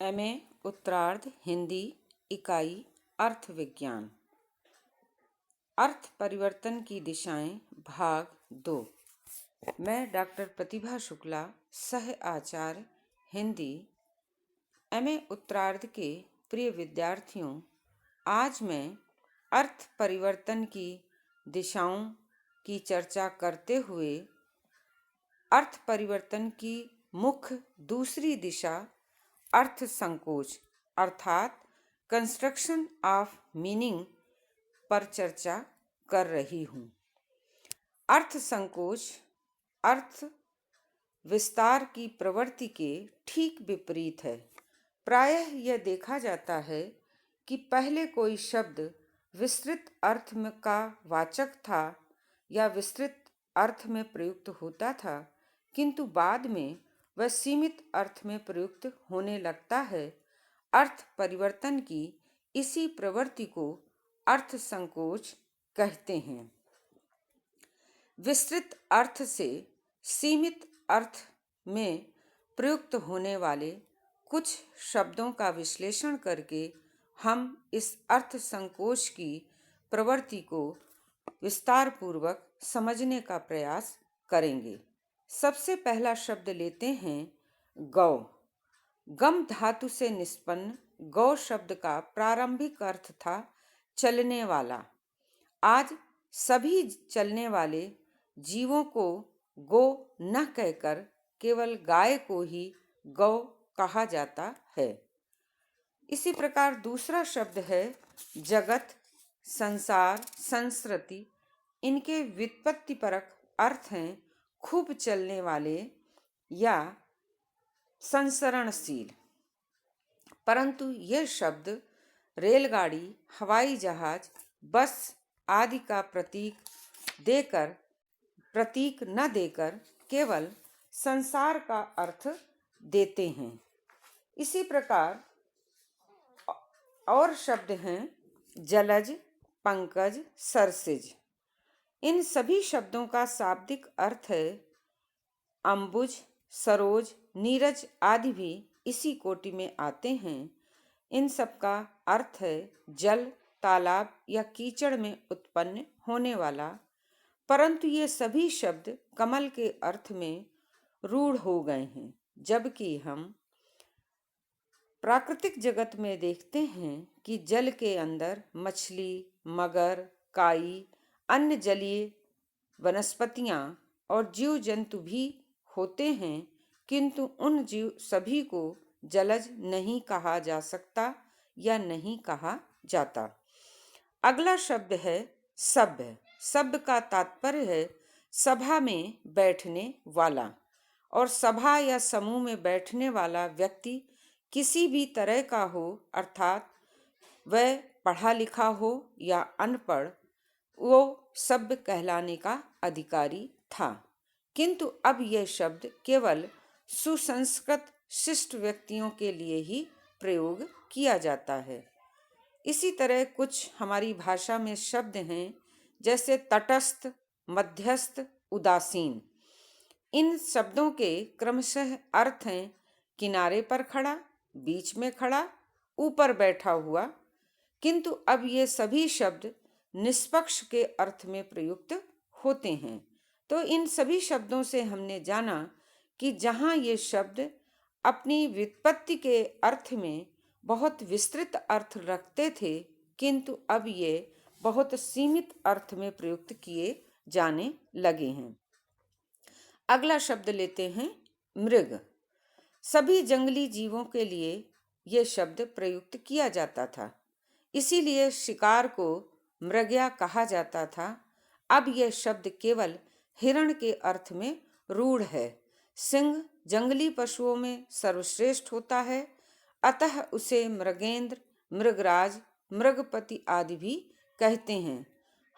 MA उत्तरार्ध हिंदी इकाई अर्थ विज्ञान। अर्थ परिवर्तन की दिशाएं भाग 2। मैं डॉक्टर प्रतिभा शुक्ला, सह आचार्य हिंदी, एमए उत्तरार्ध के प्रिय विद्यार्थियों, आज मैं अर्थ परिवर्तन की दिशाओं की चर्चा करते हुए अर्थ परिवर्तन की मुख्य दूसरी दिशा अर्थ संकोच अर्थात कंस्ट्रक्शन ऑफ मीनिंग पर चर्चा कर रही हूँ। अर्थ संकोच अर्थ विस्तार की प्रवृत्ति के ठीक विपरीत है। प्रायः यह देखा जाता है कि पहले कोई शब्द विस्तृत अर्थ में का वाचक था या विस्तृत अर्थ में प्रयुक्त होता था, किंतु बाद में वह सीमित अर्थ में प्रयुक्त होने लगता है। अर्थ परिवर्तन की इसी प्रवृत्ति को अर्थ संकोच कहते हैं। विस्तृत अर्थ से सीमित अर्थ में प्रयुक्त होने वाले कुछ शब्दों का विश्लेषण करके हम इस अर्थ संकोच की प्रवृत्ति को विस्तार पूर्वक समझने का प्रयास करेंगे। सबसे पहला शब्द लेते हैं गौ। गम धातु से निष्पन्न गौ शब्द का प्रारंभिक अर्थ था चलने वाला। आज सभी चलने वाले जीवों को गो न कहकर केवल गाय को ही गौ कहा जाता है। इसी प्रकार दूसरा शब्द है जगत, संसार, संस्कृति। इनके व्युत्पत्तिपरक अर्थ हैं खूब चलने वाले या संसरणशील। परंतु यह शब्द रेलगाड़ी, हवाई जहाज, बस आदि का प्रतीक न देकर केवल संसार का अर्थ देते हैं। इसी प्रकार और शब्द हैं जलज, पंकज, सरसिज। इन सभी शब्दों का शाब्दिक अर्थ है अम्बुज, सरोज, नीरज आदि भी इसी कोटि में आते हैं। इन सब का अर्थ है जल, तालाब या कीचड़ में उत्पन्न होने वाला। परंतु ये सभी शब्द कमल के अर्थ में रूढ़ हो गए हैं, जबकि हम प्राकृतिक जगत में देखते हैं कि जल के अंदर मछली, मगर, काई, अन्य जलीय वनस्पतियां और जीव जंतु भी होते हैं, किंतु उन जीव सभी को जलज नहीं कहा जा सकता या नहीं कहा जाता। अगला शब्द है सभ्य। शब्द का तात्पर्य है सभा में बैठने वाला, और सभा या समूह में बैठने वाला व्यक्ति किसी भी तरह का हो, अर्थात वह पढ़ा लिखा हो या अनपढ़, वो सभ्य कहलाने का अधिकारी था। किंतु अब यह शब्द केवल सुसंस्कृत शिष्ट व्यक्तियों के लिए ही प्रयोग किया जाता है। इसी तरह कुछ हमारी भाषा में शब्द हैं जैसे तटस्थ, मध्यस्थ, उदासीन। इन शब्दों के क्रमशः अर्थ हैं किनारे पर खड़ा, बीच में खड़ा, ऊपर बैठा हुआ। किंतु अब ये सभी शब्द निष्पक्ष के अर्थ में प्रयुक्त होते हैं। तो इन सभी शब्दों से हमने जाना कि जहाँ ये शब्द अपनी व्युत्पत्ति के अर्थ में बहुत विस्तृत अर्थ रखते थे, किंतु अब ये बहुत सीमित अर्थ में प्रयुक्त किए जाने लगे हैं। अगला शब्द लेते हैं मृग। सभी जंगली जीवों के लिए यह शब्द प्रयुक्त किया जाता था, इसीलिए शिकार को मृगया कहा जाता था। अब यह शब्द केवल हिरण के अर्थ में रूढ़ है। सिंह जंगली पशुओं में सर्वश्रेष्ठ होता है, अतः उसे मृगेंद्र, मृगराज, मृगपति आदि भी कहते हैं।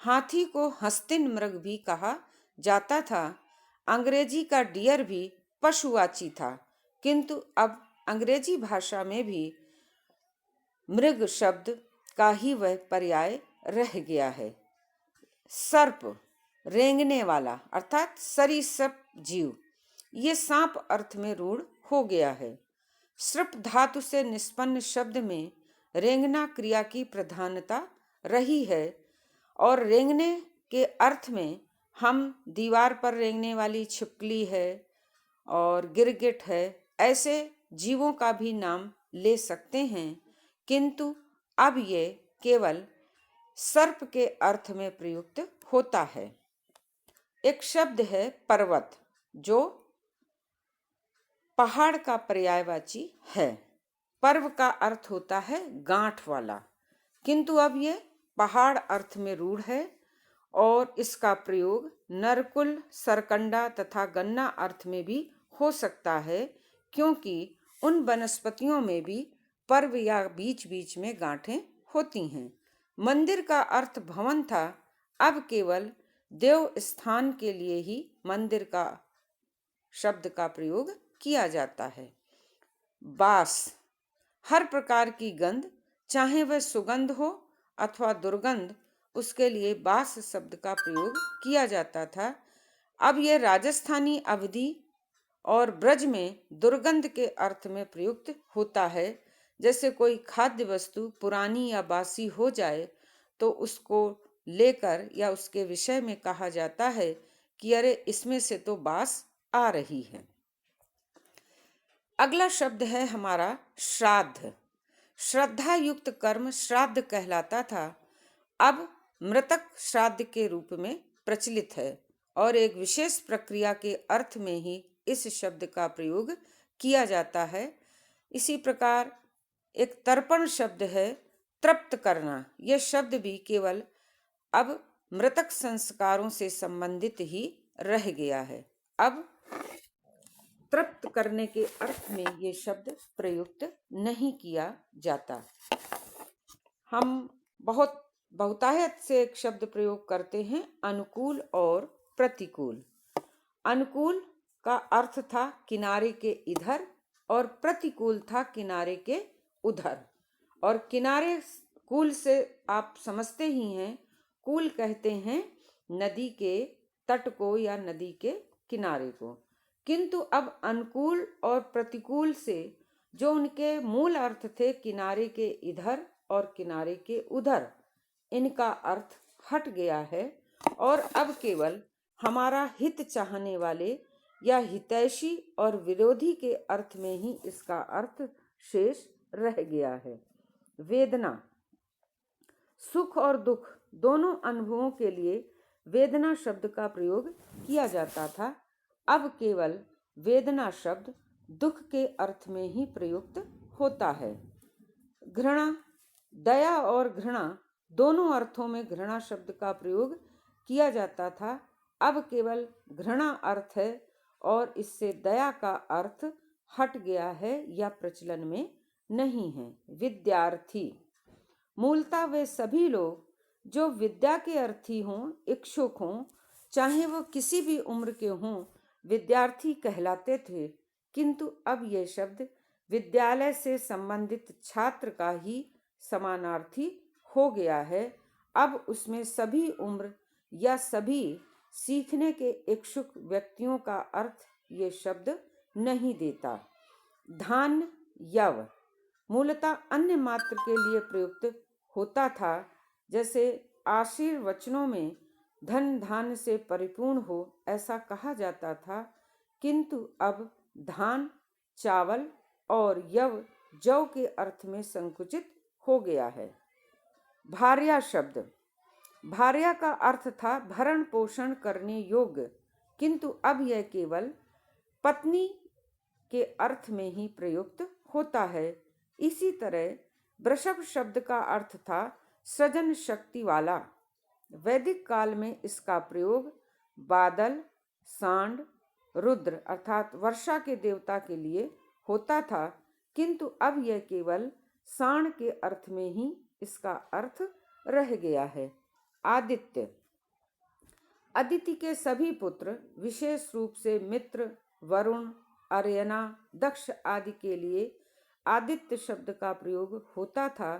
हाथी को हस्तिन मृग भी कहा जाता था। अंग्रेजी का डियर भी पशुवाची था, किंतु अब अंग्रेजी भाषा में भी मृग शब्द का ही वह पर्याय रह गया है। सर्प रेंगने वाला अर्थात सरीसृप जीव, ये सांप अर्थ में रूढ़ हो गया है। सृप धातु से निष्पन्न शब्द में रेंगना क्रिया की प्रधानता रही है और रेंगने के अर्थ में हम दीवार पर रेंगने वाली छिपकली है और गिरगिट है, ऐसे जीवों का भी नाम ले सकते हैं, किंतु अब ये केवल सर्प के अर्थ में प्रयुक्त होता है। एक शब्द है पर्वत, जो पहाड़ का पर्यायवाची है। पर्व का अर्थ होता है गांठ वाला, किंतु अब ये पहाड़ अर्थ में रूढ़ है और इसका प्रयोग नरकुल, सरकंडा तथा गन्ना अर्थ में भी हो सकता है, क्योंकि उन वनस्पतियों में भी पर्व या बीच बीच में गांठें होती हैं। मंदिर का अर्थ भवन था, अब केवल देव स्थान के लिए ही मंदिर का शब्द का प्रयोग किया जाता है। बास, हर प्रकार की गंध, चाहे वह सुगंध हो अथवा दुर्गंध, उसके लिए बास शब्द का प्रयोग किया जाता था। अब यह राजस्थानी अवधि और ब्रज में दुर्गंध के अर्थ में प्रयुक्त होता है। जैसे कोई खाद्य वस्तु पुरानी या बासी हो जाए तो उसको लेकर या उसके विषय में कहा जाता है कि अरे इसमें से तो बास आ रही है। अगला शब्द है हमारा श्राद्ध। श्रद्धा युक्त कर्म श्राद्ध कहलाता था, अब मृतक श्राद्ध के रूप में प्रचलित है और एक विशेष प्रक्रिया के अर्थ में ही इस शब्द का प्रयोग किया जाता है। इसी प्रकार एक तर्पण शब्द है तृप्त करना। यह शब्द भी केवल अब मृतक संस्कारों से संबंधित ही रह गया है। अब तृप्त करने के अर्थ में ये शब्द प्रयुक्त नहीं किया जाता। हम बहुतायत से एक शब्द प्रयोग करते हैं, अनुकूल और प्रतिकूल। अनुकूल का अर्थ था किनारे के इधर और प्रतिकूल था किनारे के उधर। और किनारे कूल से आप समझते ही हैं, कूल कहते हैं नदी के तट को या नदी के किनारे को, किंतु अब अनुकूल और प्रतिकूल से जो उनके मूल अर्थ थे किनारे के इधर और किनारे के उधर, इनका अर्थ हट गया है और अब केवल हमारा हित चाहने वाले या हितैषी और विरोधी के अर्थ में ही इसका अर्थ शेष रह गया है। वेदना, सुख और दुख दोनों अनुभवों के लिए वेदना शब्द का प्रयोग किया जाता था, अब केवल वेदना शब्द दुख के अर्थ में ही प्रयुक्त होता है। घृणा, दया और घृणा दोनों अर्थों में घृणा शब्द का प्रयोग किया जाता था, अब केवल घृणा अर्थ है और इससे दया का अर्थ हट गया है या प्रचलन में नहीं है। विद्यार्थी, मूलतः वे सभी लोग जो विद्या के अर्थी हों, इच्छुक हों, चाहे वो किसी भी उम्र के हों, विद्यार्थी कहलाते थे, किंतु अब ये शब्द विद्यालय से संबंधित छात्र का ही समानार्थी हो गया है। अब उसमें सभी उम्र या सभी सीखने के इच्छुक व्यक्तियों का अर्थ ये शब्द नहीं देता। धान्य, यव मूलतः अन्य मात्र के लिए प्रयुक्त होता था, जैसे आशीर्वचनों में धन धान्य से परिपूर्ण हो ऐसा कहा जाता था, किंतु अब धान, चावल और यव जौ के अर्थ में संकुचित हो गया है। भार्या शब्द, भार्या का अर्थ था भरण पोषण करने योग्य, किंतु अब यह केवल पत्नी के अर्थ में ही प्रयुक्त होता है। इसी तरह वृषभ शब्द का अर्थ था सृजन शक्ति वाला। वैदिक काल में इसका प्रयोग बादल, सांड, रुद्र अर्थात वर्षा के देवता के लिए होता था, किंतु अब यह केवल सांड के अर्थ में ही इसका अर्थ रह गया है। आदित्य, अदिति के सभी पुत्र, विशेष रूप से मित्र, वरुण, अरयना, दक्ष आदि के लिए आदित्य शब्द का प्रयोग होता था,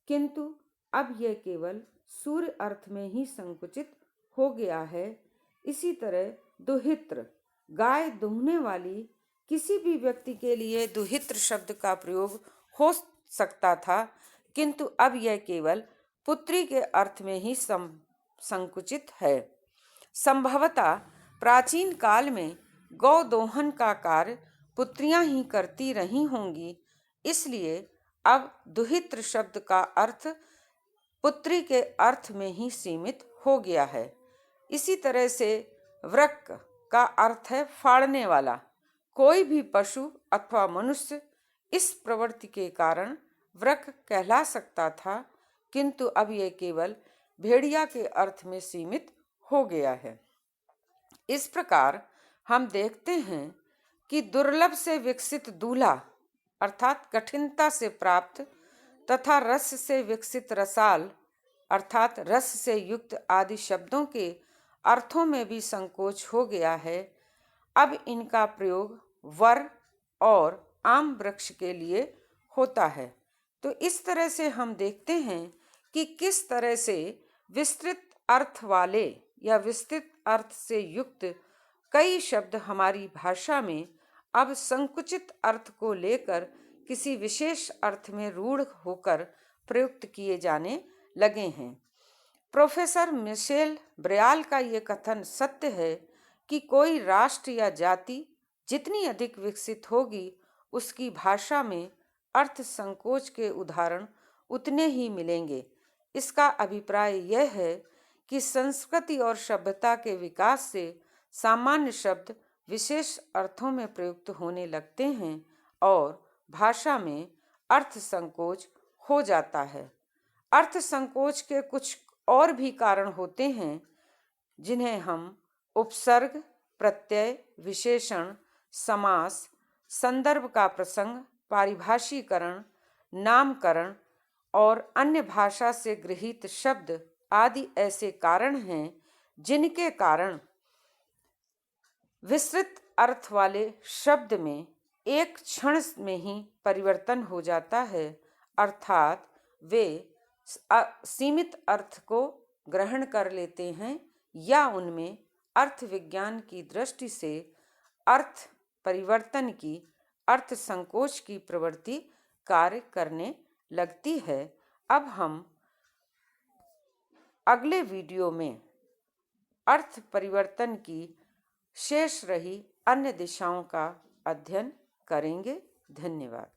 किंतु अब यह केवल सूर्य अर्थ में ही संकुचित हो गया है। इसी तरह दुहित्र, गाय दूहने वाली किसी भी व्यक्ति के लिए दुहित्र शब्द का प्रयोग हो सकता था, किंतु अब यह केवल पुत्री के अर्थ में ही संकुचित है। संभवतः प्राचीन काल में गौ दोहन का कार्य पुत्रियां ही करती रही होंगी, इसलिए अब दुहित्र शब्द का अर्थ पुत्री के अर्थ में ही सीमित हो गया है। इसी तरह से वृक का अर्थ है फाड़ने वाला। कोई भी पशु अथवा मनुष्य इस प्रवृत्ति के कारण वृक कहला सकता था, किंतु अब यह केवल भेड़िया के अर्थ में सीमित हो गया है। इस प्रकार हम देखते हैं कि दुर्लभ से विकसित दूल्हा अर्थात कठिनता से प्राप्त तथा रस से विकसित रसाल अर्थात रस से युक्त आदि शब्दों के अर्थों में भी संकोच हो गया है। अब इनका प्रयोग वर और आम वृक्ष के लिए होता है। तो इस तरह से हम देखते हैं कि किस तरह से विस्तृत अर्थ वाले या विस्तृत अर्थ से युक्त कई शब्द हमारी भाषा में अब संकुचित अर्थ को लेकर किसी विशेष अर्थ में रूढ़ होकर प्रयुक्त किए जाने लगे हैं। प्रोफेसर मिशेल ब्रेयाल का ये कथन सत्य है कि कोई राष्ट्र या जाति जितनी अधिक विकसित होगी, उसकी भाषा में अर्थ संकोच के उदाहरण उतने ही मिलेंगे। इसका अभिप्राय यह है कि संस्कृति और सभ्यता के विकास से सामान्य शब्द विशेष अर्थों में प्रयुक्त होने लगते हैं और भाषा में अर्थ संकोच हो जाता है। अर्थ संकोच के कुछ और भी कारण होते हैं, जिन्हें हम उपसर्ग, प्रत्यय, विशेषण, समास, संदर्भ का प्रसंग, पारिभाषीकरण, नामकरण और अन्य भाषा से गृहीत शब्द आदि ऐसे कारण हैं जिनके कारण विस्तृत अर्थ वाले शब्द में एक क्षण में ही परिवर्तन हो जाता है, अर्थात वे सीमित अर्थ को ग्रहण कर लेते हैं या उनमें अर्थ विज्ञान की दृष्टि से अर्थ परिवर्तन की, अर्थ संकोच की प्रवृत्ति कार्य करने लगती है। अब हम अगले वीडियो में अर्थ परिवर्तन की शेष रही अन्य दिशाओं का अध्ययन करेंगे। धन्यवाद।